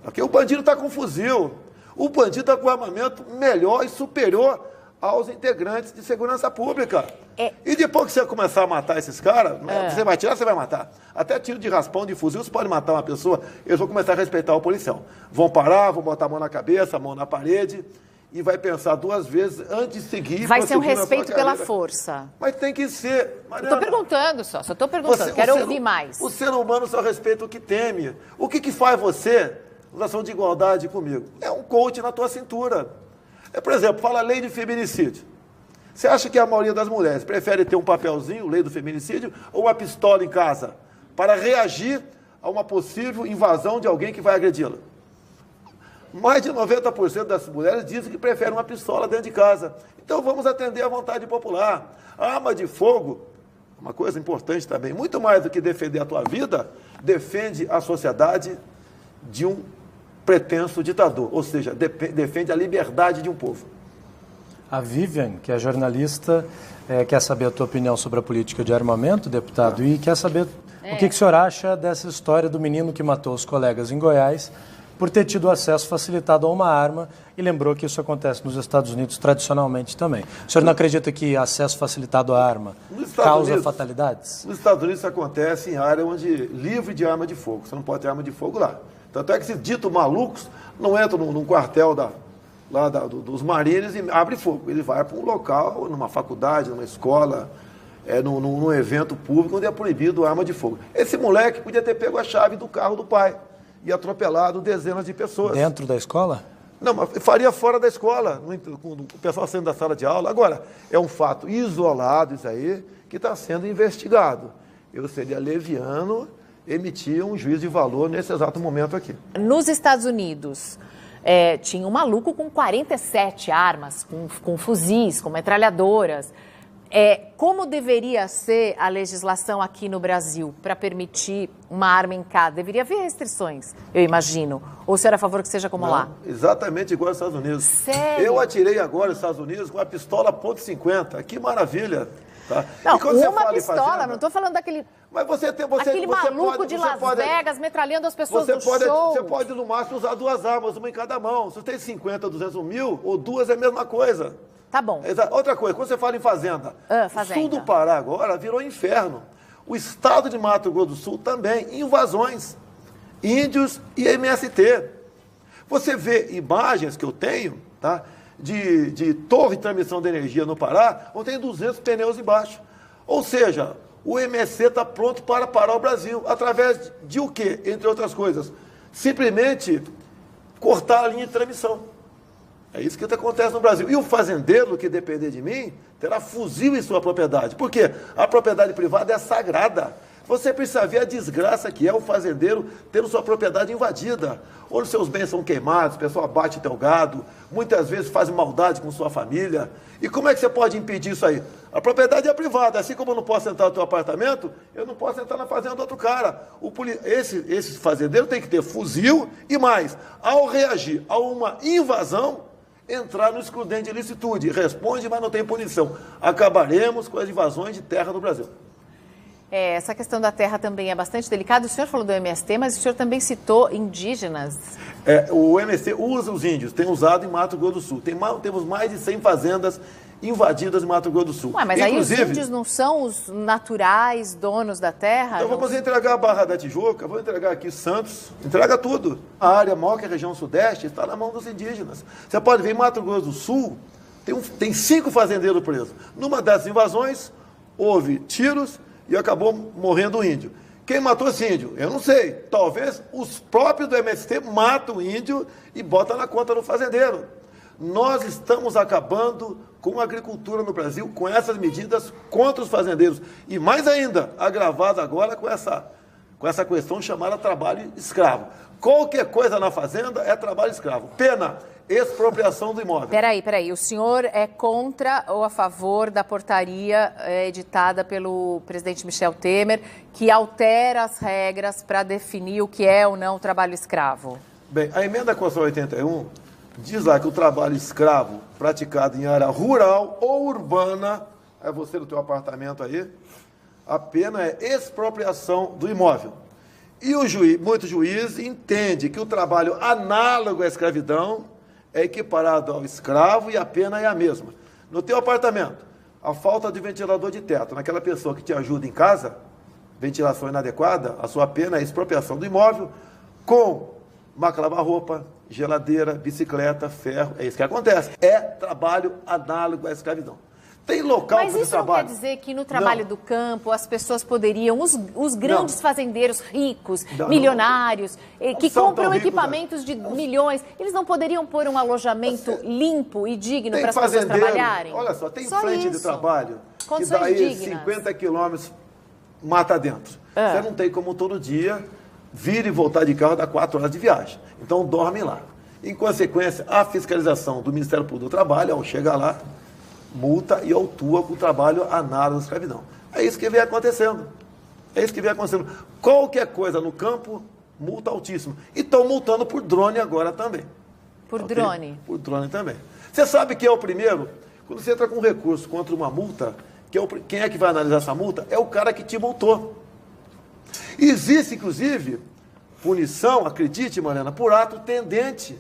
Porque o bandido está com fuzil, o bandido está com armamento melhor e superior aos integrantes de segurança pública. E depois que você começar a matar esses caras, você vai atirar, você vai matar. Até tiro de raspão, de fuzil, você pode matar uma pessoa, eles vão começar a respeitar o policial. Vão parar, vão botar a mão na cabeça, a mão na parede, e vai pensar 2 vezes antes de seguir. Vai ser um respeito pela força. Mas tem que ser. Estou perguntando só estou perguntando, quero ouvir mais. O ser humano só respeita o que teme. O que faz você, em relação de igualdade comigo? É um coach na tua cintura. Por exemplo, fala a lei de feminicídio. Você acha que a maioria das mulheres prefere ter um papelzinho, lei do feminicídio, ou uma pistola em casa, para reagir a uma possível invasão de alguém que vai agredi-la? Mais de 90% das mulheres dizem que preferem uma pistola dentro de casa. Então vamos atender à vontade popular. A arma de fogo, uma coisa importante também, muito mais do que defender a tua vida, defende a sociedade de um pretenso ditador, ou seja, defende a liberdade de um povo. A Vivian, que é jornalista, quer saber a tua opinião sobre a política de armamento, deputado, e quer saber o que o senhor acha dessa história do menino que matou os colegas em Goiás por ter tido acesso facilitado a uma arma, e lembrou que isso acontece nos Estados Unidos tradicionalmente também. O senhor não acredita que acesso facilitado à arma causa fatalidades? Nos Estados Unidos isso acontece em área onde livre de arma de fogo, você não pode ter arma de fogo lá. Tanto é que esses ditos malucos não entram num quartel dos Marines e abre fogo. Ele vai para um local, numa faculdade, numa escola, num evento público onde é proibido arma de fogo. Esse moleque podia ter pego a chave do carro do pai e atropelado dezenas de pessoas. Dentro da escola? Não, mas faria fora da escola, com o pessoal saindo da sala de aula. Agora, é um fato isolado isso aí, que está sendo investigado. Eu seria leviano emitir um juízo de valor nesse exato momento aqui. Nos Estados Unidos, tinha um maluco com 47 armas, com fuzis, com metralhadoras. Como deveria ser a legislação aqui no Brasil para permitir uma arma em casa? Deveria haver restrições, eu imagino. Ou você era a favor que seja como lá? Exatamente igual aos Estados Unidos. Sério? Eu atirei agora nos Estados Unidos com uma pistola .50. Que maravilha. Tá? Não, uma pistola, não estou falando daquele... Mas aquele maluco de Las Vegas metralhando as pessoas no show. Você pode, no máximo, usar 2 armas, uma em cada mão. Se você tem 50, 200, 1.000, ou 2 é a mesma coisa. Tá bom. Outra coisa, quando você fala em fazenda, o sul do Pará agora virou inferno. O estado de Mato Grosso do Sul também, invasões, índios e MST. Você vê imagens que eu tenho, tá, de torre de transmissão de energia no Pará, onde tem 200 pneus embaixo. Ou seja, o MST está pronto para parar o Brasil, através de o quê? Entre outras coisas, simplesmente cortar a linha de transmissão. É isso que acontece no Brasil. E o fazendeiro, que depender de mim, terá fuzil em sua propriedade. Por quê? A propriedade privada é sagrada. Você precisa ver a desgraça que é o fazendeiro tendo sua propriedade invadida, onde seus bens são queimados, o pessoal abate teu gado, muitas vezes faz maldade com sua família. E como é que você pode impedir isso aí? A propriedade é privada, assim como eu não posso entrar no teu apartamento, eu não posso entrar na fazenda do outro cara. Esse fazendeiro tem que ter fuzil e mais, ao reagir a uma invasão, entrar no excludente de ilicitude. Responde, mas não tem punição. Acabaremos com as invasões de terra no Brasil. Essa questão da terra também é bastante delicada. O senhor falou do MST, mas o senhor também citou indígenas. O MST usa os índios, tem usado em Mato Grosso do Sul. Temos mais de 100 fazendas invadidas em Mato Grosso do Sul. Mas inclusive, aí os índios não são os naturais donos da terra? Então vamos entregar a Barra da Tijuca, vou entregar aqui Santos, entrega tudo. A área maior que a região sudeste está na mão dos indígenas. Você pode ver em Mato Grosso do Sul, tem 5 fazendeiros presos. Numa dessas invasões, houve tiros e acabou morrendo o índio. Quem matou esse índio? Eu não sei. Talvez os próprios do MST matam o índio e botam na conta do fazendeiro. Nós estamos acabando com a agricultura no Brasil, com essas medidas contra os fazendeiros. E mais ainda, agravado agora com com essa questão chamada trabalho escravo. Qualquer coisa na fazenda é trabalho escravo. Pena, expropriação do imóvel. Peraí. O senhor é contra ou a favor da portaria editada pelo presidente Michel Temer, que altera as regras para definir o que é ou não trabalho escravo? Bem, a emenda constitucional 81 diz lá que o trabalho escravo praticado em área rural ou urbana, é você no teu apartamento aí, a pena é expropriação do imóvel. E muito juiz entende que o trabalho análogo à escravidão é equiparado ao escravo e a pena é a mesma. No teu apartamento, a falta de ventilador de teto, naquela pessoa que te ajuda em casa, ventilação inadequada, a sua pena é expropriação do imóvel com máquina de lavar roupa, geladeira, bicicleta, ferro. É isso que acontece. É trabalho análogo à escravidão. Tem local Mas isso não quer dizer que no trabalho do campo as pessoas poderiam, os grandes fazendeiros ricos, milionários, que compram equipamentos de milhões, eles não poderiam pôr um alojamento limpo e digno para as pessoas trabalharem? Olha só, tem frente de trabalho que daí dignas. 50 quilômetros mata dentro. Você não tem como todo dia vir e voltar de carro dá 4 horas de viagem. Então dorme lá. Em consequência, a fiscalização do Ministério Público do Trabalho, ao chegar lá, multa e autua com o trabalho análogo à escravidão. É isso que vem acontecendo. Qualquer coisa no campo, multa altíssima. E estão multando por drone agora também. Por drone? Por drone também. Você sabe quem é o primeiro? Quando você entra com recurso contra uma multa, quem é que vai analisar essa multa? É o cara que te multou. Existe, inclusive, punição, acredite, Mariana, por ato tendente.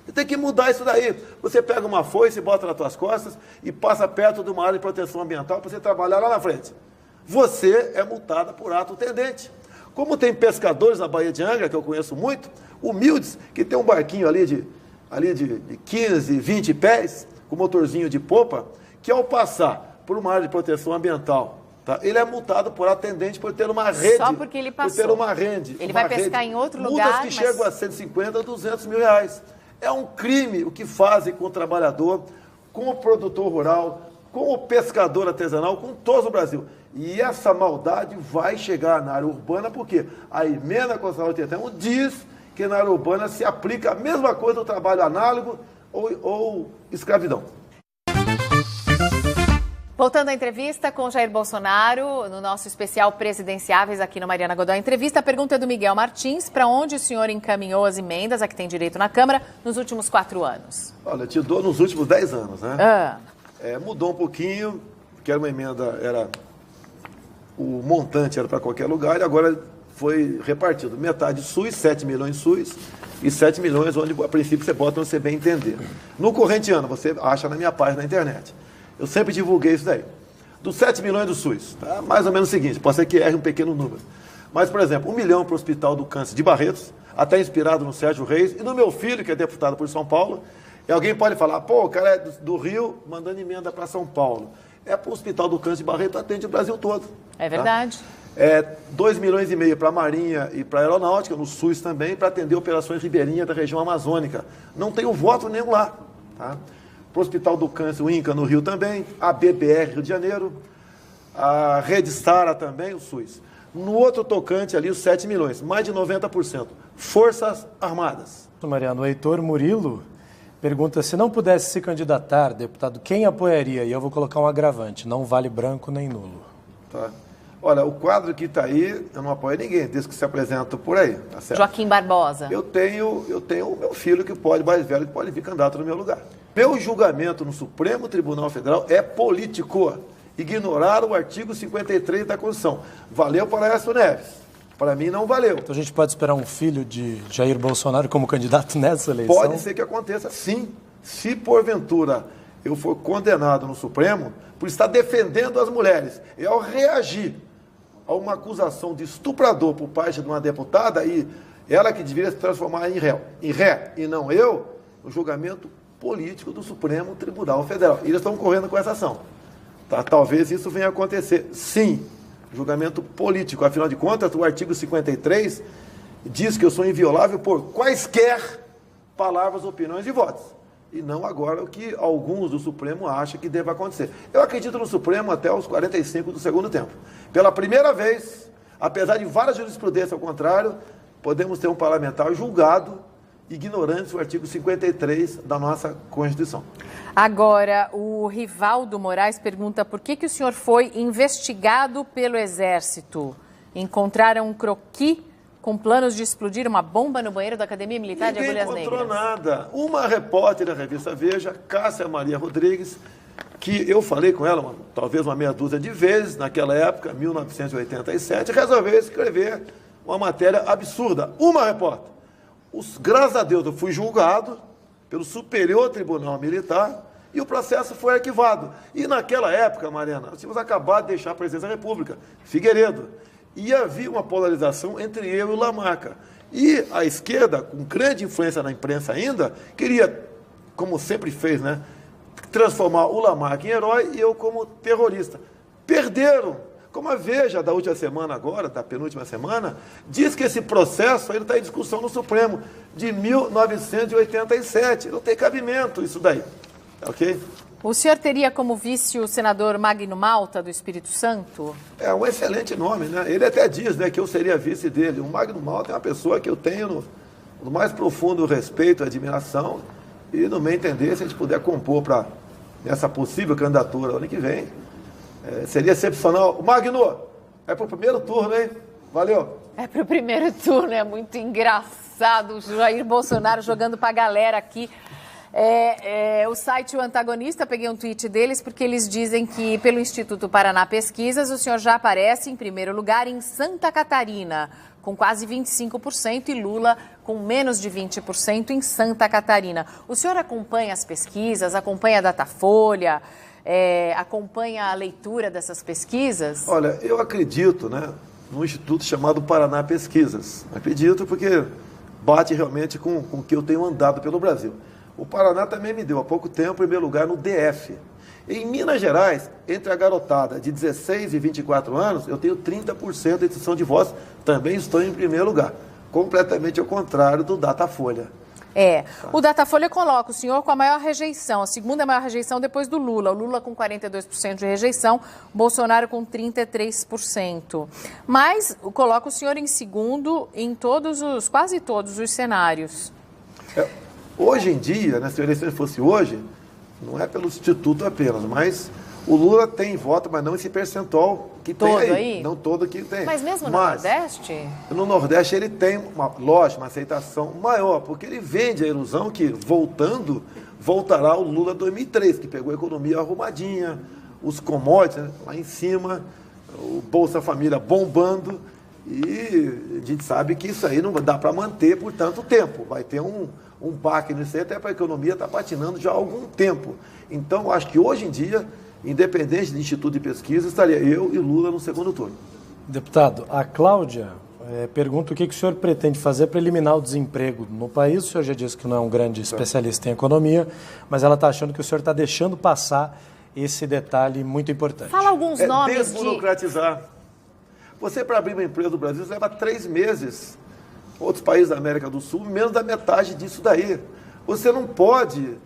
E tem que mudar isso daí. Você pega uma foice, bota nas tuas costas e passa perto de uma área de proteção ambiental para você trabalhar lá na frente. Você é multada por ato tendente. Como tem pescadores na Baía de Angra, que eu conheço muito, humildes, que tem um barquinho ali de 15, 20 pés, com motorzinho de popa, que ao passar por uma área de proteção ambiental, tá, ele é multado por ato tendente por ter uma rede. Só porque ele passou. Por ter uma rede. Ele vai pescar em outro lugar. Multas que chegam a 150, 200 mil reais. É um crime o que fazem com o trabalhador, com o produtor rural, com o pescador artesanal, com todo o Brasil. E essa maldade vai chegar na área urbana, porque a emenda constitucional 81 diz que na área urbana se aplica a mesma coisa do trabalho análogo ou escravidão. Voltando à entrevista com Jair Bolsonaro, no nosso especial Presidenciáveis aqui no Mariana Godoy Entrevista, a pergunta é do Miguel Martins: para onde o senhor encaminhou as emendas a que tem direito na Câmara nos últimos 4 anos? Olha, eu te dou nos últimos 10 anos, né? Mudou um pouquinho, que era uma emenda, o montante era para qualquer lugar, e agora foi repartido. Metade SUS, 7 milhões SUS, e 7 milhões onde, a princípio, você bota onde você bem entender. No corrente ano, você acha na minha página na internet. Eu sempre divulguei isso daí. Dos 7 milhões do SUS, tá? Mais ou menos o seguinte, pode ser que erre um pequeno número. Mas, por exemplo, 1 milhão para o Hospital do Câncer de Barretos, até inspirado no Sérgio Reis, e no meu filho, que é deputado por São Paulo. E alguém pode falar, pô, o cara é do Rio, mandando emenda para São Paulo. É para o Hospital do Câncer de Barretos, atende o Brasil todo. É verdade. Tá? 2 milhões e meio para a Marinha e para a Aeronáutica, no SUS também, para atender operações ribeirinhas da região amazônica. Não tenho voto nenhum lá, tá? Para o Hospital do Câncer, o INCA, no Rio também, a BBR, Rio de Janeiro, a Rede Sara também, o SUS. No outro tocante ali, os 7 milhões, mais de 90%. Forças Armadas. Mariano, o Heitor Murilo pergunta: se não pudesse se candidatar, deputado, quem apoiaria? E eu vou colocar um agravante: não vale branco nem nulo. Tá. Olha, o quadro que está aí, eu não apoio ninguém, desde que se apresenta por aí. Tá certo? Joaquim Barbosa. Eu tenho o meu filho que pode, mais velho, que pode vir candidato no meu lugar. Meu julgamento no Supremo Tribunal Federal é político. Ignorar o artigo 53 da Constituição. Valeu para Aécio Neves. Para mim não valeu. Então a gente pode esperar um filho de Jair Bolsonaro como candidato nessa eleição? Pode ser que aconteça, sim. Se porventura eu for condenado no Supremo por estar defendendo as mulheres, e ao reagir a uma acusação de estuprador por parte de uma deputada, e ela que deveria se transformar em ré, e não eu, o julgamento político do Supremo Tribunal Federal. E eles estão correndo com essa ação. Tá? Talvez isso venha a acontecer. Sim, julgamento político. Afinal de contas, o artigo 53 diz que eu sou inviolável por quaisquer palavras, opiniões e votos. E não agora o que alguns do Supremo acham que deve acontecer. Eu acredito no Supremo até os 45 do segundo tempo. Pela primeira vez, Apesar de várias jurisprudências ao contrário, podemos ter um parlamentar julgado ignorante do artigo 53 da nossa Constituição. Agora, o Rivaldo Moraes pergunta por que o senhor foi investigado pelo Exército. Encontraram um croquis com planos de explodir uma bomba no banheiro da Academia Militar de Agulhas Negras. Ninguém encontrou nada. Uma repórter da revista Veja, Cássia Maria Rodrigues, que eu falei com ela talvez uma meia dúzia de vezes, naquela época, 1987, resolveu escrever uma matéria absurda. Uma repórter. Graças a Deus eu fui julgado pelo Superior Tribunal Militar e o processo foi arquivado. E naquela época, Mariana, nós tínhamos acabado de deixar a presidência da República, Figueiredo, e havia uma polarização entre eu e o Lamarca. E a esquerda, com grande influência na imprensa ainda, queria, como sempre fez, né, transformar o Lamarca em herói e eu como terrorista. Perderam. Como a Veja da última semana agora, da penúltima semana, diz que esse processo ainda está em discussão no Supremo, de 1987. Não tem cabimento isso daí, ok? O senhor teria como vice o senador Magno Malta, do Espírito Santo? É um excelente nome, né? Ele até diz, né, que eu seria vice dele. O Magno Malta é uma pessoa que eu tenho no mais profundo respeito e admiração. E, no meu entender, se a gente puder compor para essa possível candidatura ano que vem, seria excepcional. Magno, é para o primeiro turno, hein? Valeu. É para o primeiro turno, é muito engraçado o Jair Bolsonaro jogando para a galera aqui. O site O Antagonista, peguei um tweet deles, porque eles dizem que pelo Instituto Paraná Pesquisas, o senhor já aparece em primeiro lugar em Santa Catarina, com quase 25%, e Lula com menos de 20% em Santa Catarina. O senhor acompanha as pesquisas, acompanha a Datafolha, acompanha a leitura dessas pesquisas? Olha, eu acredito, né, num instituto chamado Paraná Pesquisas. Acredito porque bate realmente com o que eu tenho andado pelo Brasil. O Paraná também me deu há pouco tempo primeiro lugar no DF. Em Minas Gerais, entre a garotada de 16 e 24 anos, eu tenho 30% de intenção de voz, também estou em primeiro lugar. Completamente ao contrário do Datafolha. O Datafolha coloca o senhor com a maior rejeição, a segunda maior rejeição depois do Lula. O Lula com 42% de rejeição, Bolsonaro com 33%. Mas coloca o senhor em segundo em quase todos os cenários. Hoje em dia, né, se a eleição fosse hoje, não é pelo Instituto apenas, mas o Lula tem voto, mas não esse percentual que todo tem aí. Não todo que tem. Mas mesmo no Nordeste? No Nordeste ele tem, uma aceitação maior, porque ele vende a ilusão que, voltará o Lula 2003, que pegou a economia arrumadinha, os commodities, né, lá em cima, o Bolsa Família bombando, e a gente sabe que isso aí não dá para manter por tanto tempo. Vai ter um baque nisso aí, até para a economia estar patinando já há algum tempo. Então, eu acho que hoje em dia, independente do Instituto de Pesquisa, estaria eu e Lula no segundo turno. Deputado, a Cláudia pergunta o que o senhor pretende fazer para eliminar o desemprego no país. O senhor já disse que não é um grande especialista em economia, mas ela está achando que o senhor está deixando passar esse detalhe muito importante. Fala alguns nomes desburocratizar. Você, para abrir uma empresa no Brasil, leva 3 meses. Outros países da América do Sul, menos da metade disso daí. Você não pode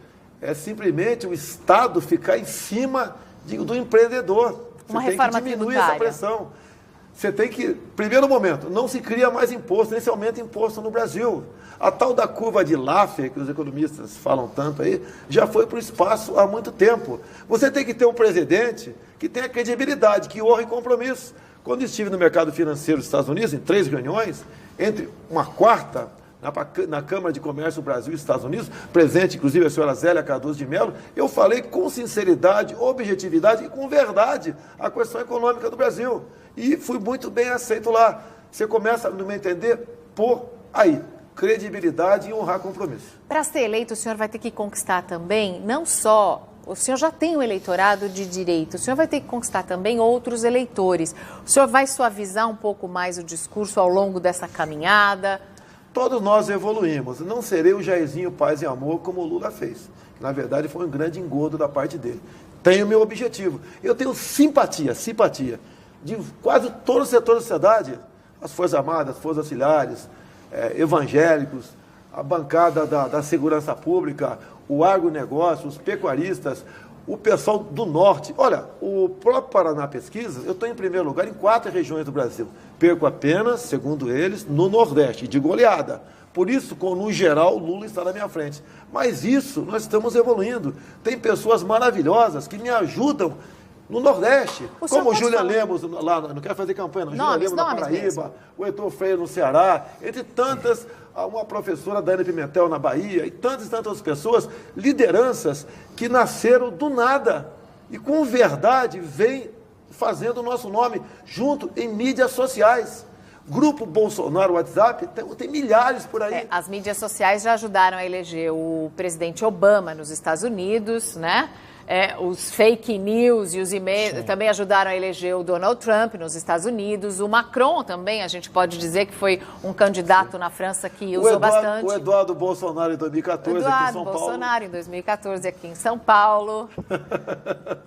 simplesmente o Estado ficar em cima do empreendedor. Uma Você reforma tem que diminuir tributária. essa pressão. Você tem que, primeiro momento, não se cria mais imposto, nem se aumenta imposto no Brasil. A tal da curva de Laffer, que os economistas falam tanto aí, já foi para o espaço há muito tempo. Você tem que ter um presidente que tenha credibilidade, que honre compromisso. Quando estive no mercado financeiro dos Estados Unidos, em 3 reuniões, entre uma quarta na Câmara de Comércio do Brasil e Estados Unidos, presente inclusive a senhora Zélia Cardoso de Mello, eu falei com sinceridade, objetividade e com verdade a questão econômica do Brasil. E fui muito bem aceito lá. Você começa, no meu entender, por aí. Credibilidade e honrar compromisso. Para ser eleito, o senhor vai ter que conquistar também, não só... O senhor já tem um eleitorado de direita, o senhor vai ter que conquistar também outros eleitores. O senhor vai suavizar um pouco mais o discurso ao longo dessa caminhada? Todos nós evoluímos. Não serei o Jairzinho Paz e Amor como o Lula fez. Na verdade, foi um grande engodo da parte dele. Tenho meu objetivo. Eu tenho simpatia de quase todo o setor da sociedade, as Forças Armadas, as Forças Auxiliares, evangélicos, a bancada da segurança pública, o agronegócio, os pecuaristas, o pessoal do norte. Olha, o próprio Paraná Pesquisas, eu estou em primeiro lugar em 4 regiões do Brasil. Perco apenas, segundo eles, no Nordeste, de goleada. Por isso, no geral, o Lula está na minha frente. Mas isso, nós estamos evoluindo. Tem pessoas maravilhosas que me ajudam no Nordeste, como o Julian Lemos, lá, não quero fazer campanha, não. Julian Lemos na Paraíba, mesmo. O Heitor Freire no Ceará, entre tantas, uma professora Daiane Pimentel na Bahia, e tantas outras pessoas, lideranças que nasceram do nada e com verdade vêm fazendo o nosso nome junto em mídias sociais. Grupo Bolsonaro, WhatsApp, tem milhares por aí. As mídias sociais já ajudaram a eleger o presidente Obama nos Estados Unidos, né? Os fake news e os e-mails também ajudaram a eleger o Donald Trump nos Estados Unidos. O Macron também, a gente pode dizer que foi um candidato na França que usou bastante. O Eduardo Bolsonaro em 2014 aqui em São Paulo. Eduardo Bolsonaro em 2014 aqui em São Paulo.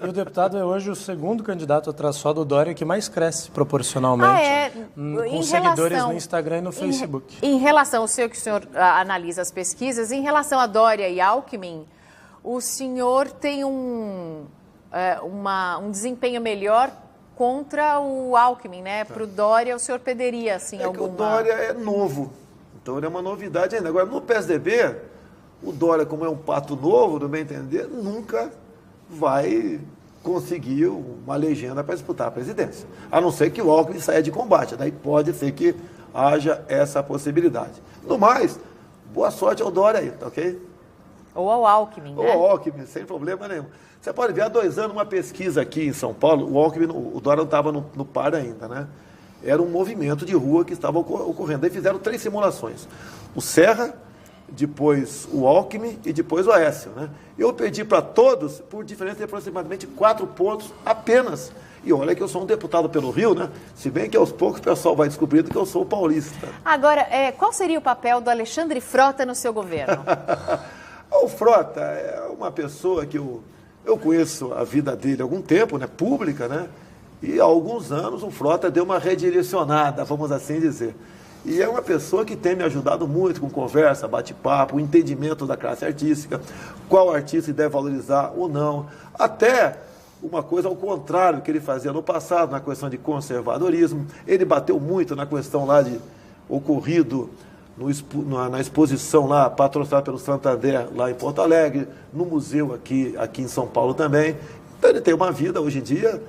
E o deputado é hoje o segundo candidato atrás só do Dória que mais cresce proporcionalmente. Com seguidores no Instagram e no Facebook. Em relação ao que o senhor analisa as pesquisas, em relação a Dória e Alckmin, o senhor tem um desempenho melhor contra o Alckmin, né? Para o Dória, o senhor perderia, assim, alguma... Que o Dória é novo, então ele é uma novidade ainda. Agora, no PSDB, o Dória, como é um pato novo, no meu entender, nunca vai conseguir uma legenda para disputar a presidência. A não ser que o Alckmin saia de combate, daí pode ser que haja essa possibilidade. No mais, boa sorte ao Dória aí, tá ok? Ou ao Alckmin, né? Ou ao Alckmin, sem problema nenhum. Você pode ver, há 2 anos, uma pesquisa aqui em São Paulo, o Alckmin, o Dória não estava no par ainda, né? Era um movimento de rua que estava ocorrendo. Aí fizeram 3 simulações. O Serra, depois o Alckmin e depois o Aécio, né? Eu perdi para todos por diferença de aproximadamente 4 pontos apenas. E olha que eu sou um deputado pelo Rio, né? Se bem que aos poucos o pessoal vai descobrindo que eu sou paulista. Agora, qual seria o papel do Alexandre Frota no seu governo? O Frota é uma pessoa que eu conheço a vida dele há algum tempo, né, pública, né? E há alguns anos o Frota deu uma redirecionada, vamos assim dizer. E é uma pessoa que tem me ajudado muito com conversa, bate-papo, o entendimento da classe artística, qual artista deve valorizar ou não. Até uma coisa ao contrário que ele fazia no passado, na questão de conservadorismo. Ele bateu muito na questão lá de ocorrido na exposição lá, patrocinada pelo Santander, lá em Porto Alegre, no museu aqui em São Paulo também. Então ele tem uma vida, hoje em dia,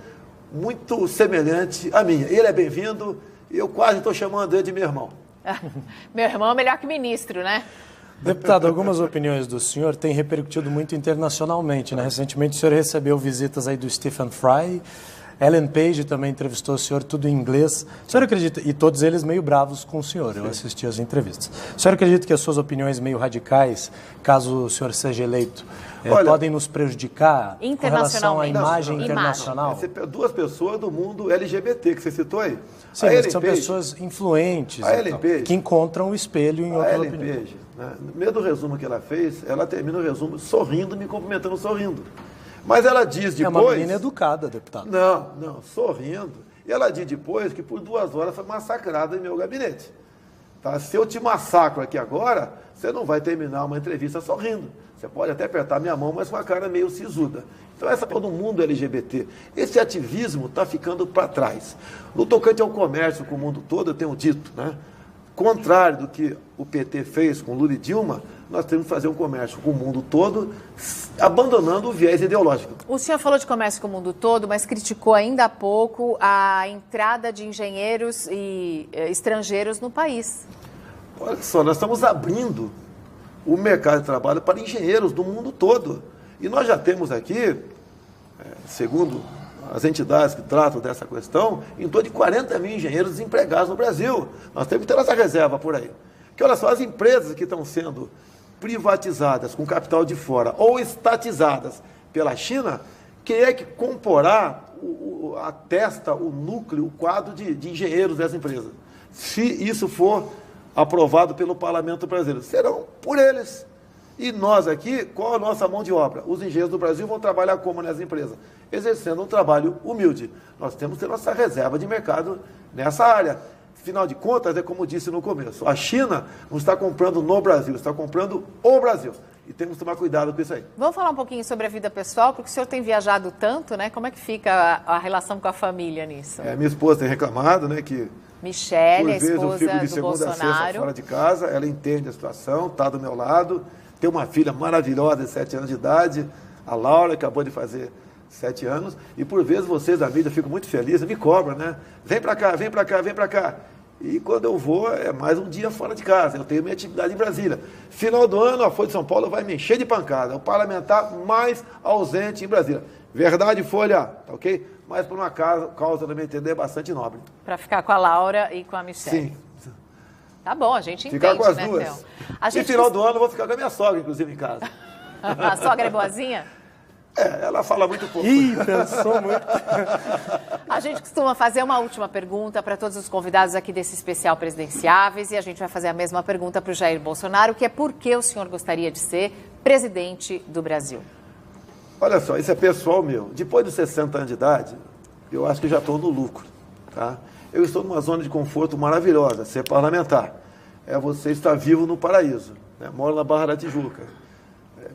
muito semelhante à minha. Ele é bem-vindo e eu quase estou chamando ele de meu irmão. Meu irmão é melhor que ministro, né? Deputado, algumas opiniões do senhor têm repercutido muito internacionalmente, né? Recentemente o senhor recebeu visitas aí do Stephen Fry, Ellen Page também entrevistou o senhor, tudo em inglês. O senhor acredita, e todos eles meio bravos com o senhor, eu assisti as entrevistas. O senhor acredita que as suas opiniões meio radicais, caso o senhor seja eleito, podem nos prejudicar com relação à imagem internacional? 2 pessoas do mundo LGBT que você citou aí. Sim, mas são pessoas influentes que encontram o espelho em outra opinião. A Ellen Page, né, no meio do resumo que ela fez, ela termina o resumo sorrindo, me cumprimentando sorrindo. Mas ela diz depois... É uma menina educada, deputado. Não, sorrindo. E ela diz depois que por 2 horas foi massacrada em meu gabinete. Tá? Se eu te massacro aqui agora, você não vai terminar uma entrevista sorrindo. Você pode até apertar minha mão, mas com a cara meio sisuda. Então essa é todo mundo LGBT. Esse ativismo está ficando para trás. No tocante ao comércio com o mundo todo, eu tenho dito, né? Contrário do que o PT fez com Lula e Dilma, nós temos que fazer um comércio com o mundo todo, abandonando o viés ideológico. O senhor falou de comércio com o mundo todo, mas criticou ainda há pouco a entrada de engenheiros e estrangeiros no país. Olha só, nós estamos abrindo o mercado de trabalho para engenheiros do mundo todo. E nós já temos aqui, segundo as entidades que tratam dessa questão, em torno de 40 mil engenheiros desempregados no Brasil. Nós temos que ter essa reserva por aí. Que olha só, as empresas que estão sendo privatizadas com capital de fora ou estatizadas pela China, quem é que comporá a testa, o núcleo, o quadro de engenheiros dessa empresa? Se isso for aprovado pelo Parlamento brasileiro, serão por eles. E nós aqui, qual a nossa mão de obra? Os engenheiros do Brasil vão trabalhar como nessa empresa? Exercendo um trabalho humilde. Nós temos que ter nossa reserva de mercado nessa área. Afinal de contas, é como disse no começo, a China não está comprando no Brasil, está comprando o Brasil. e temos que tomar cuidado com isso aí. Vamos falar um pouquinho sobre a vida pessoal, porque o senhor tem viajado tanto, né? Como é que fica a relação com a família nisso? Minha esposa tem reclamado, né, que Michele, a por vezes eu esposa fico de do segunda a sexta Bolsonaro. fora de casa, ela entende a situação, está do meu lado, tem uma filha maravilhosa de 7 anos de idade, a Laura, acabou de fazer 7 anos, e por vezes vocês da mídia ficam muito felizes, me cobram, né? Vem para cá, vem para cá, vem para cá. E quando eu vou, é mais um dia fora de casa, eu tenho minha atividade em Brasília. Final do ano, a Folha de São Paulo vai me encher de pancada, é o parlamentar mais ausente em Brasília. Verdade, Folha, tá ok? Mas por uma causa, no meu entender, bastante nobre. Para ficar com a Laura e com a Michele. Sim. Tá bom, a gente entende, Ficar com as né, duas. Theo? A gente E final do ano eu vou ficar com a minha sogra, inclusive, em casa. A sogra é boazinha? Ela fala muito pouco. Ih, pensou muito. A gente costuma fazer uma última pergunta para todos os convidados aqui desse especial Presidenciáveis e a gente vai fazer a mesma pergunta para o Jair Bolsonaro, que é por que o senhor gostaria de ser presidente do Brasil? Olha só, isso é pessoal meu. Depois dos 60 anos de idade, eu acho que já estou no lucro. Tá? Eu estou numa zona de conforto maravilhosa, ser parlamentar. Você estar vivo no paraíso. Né? Moro na Barra da Tijuca.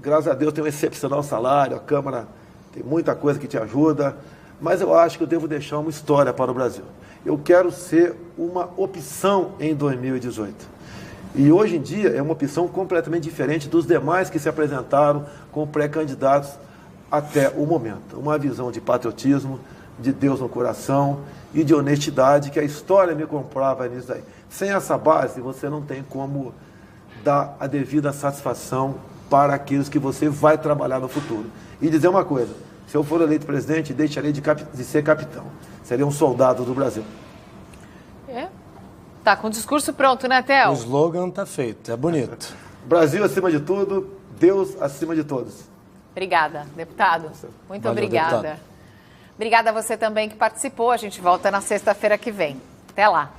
Graças a Deus tem um excepcional salário, a Câmara tem muita coisa que te ajuda, mas eu acho que eu devo deixar uma história para o Brasil. Eu quero ser uma opção em 2018. E hoje em dia é uma opção completamente diferente dos demais que se apresentaram como pré-candidatos até o momento. Uma visão de patriotismo, de Deus no coração e de honestidade, que a história me comprova nisso aí. Sem essa base, você não tem como dar a devida satisfação para aqueles que você vai trabalhar no futuro. E dizer uma coisa, se eu for eleito presidente, deixarei de ser capitão. Seria um soldado do Brasil. Tá com o discurso pronto, né, Theo? O slogan tá feito, é bonito. Brasil acima de tudo, Deus acima de todos. Obrigada, deputado. Muito Valeu, obrigada. deputado. Obrigada a você também que participou. A gente volta na sexta-feira que vem. Até lá.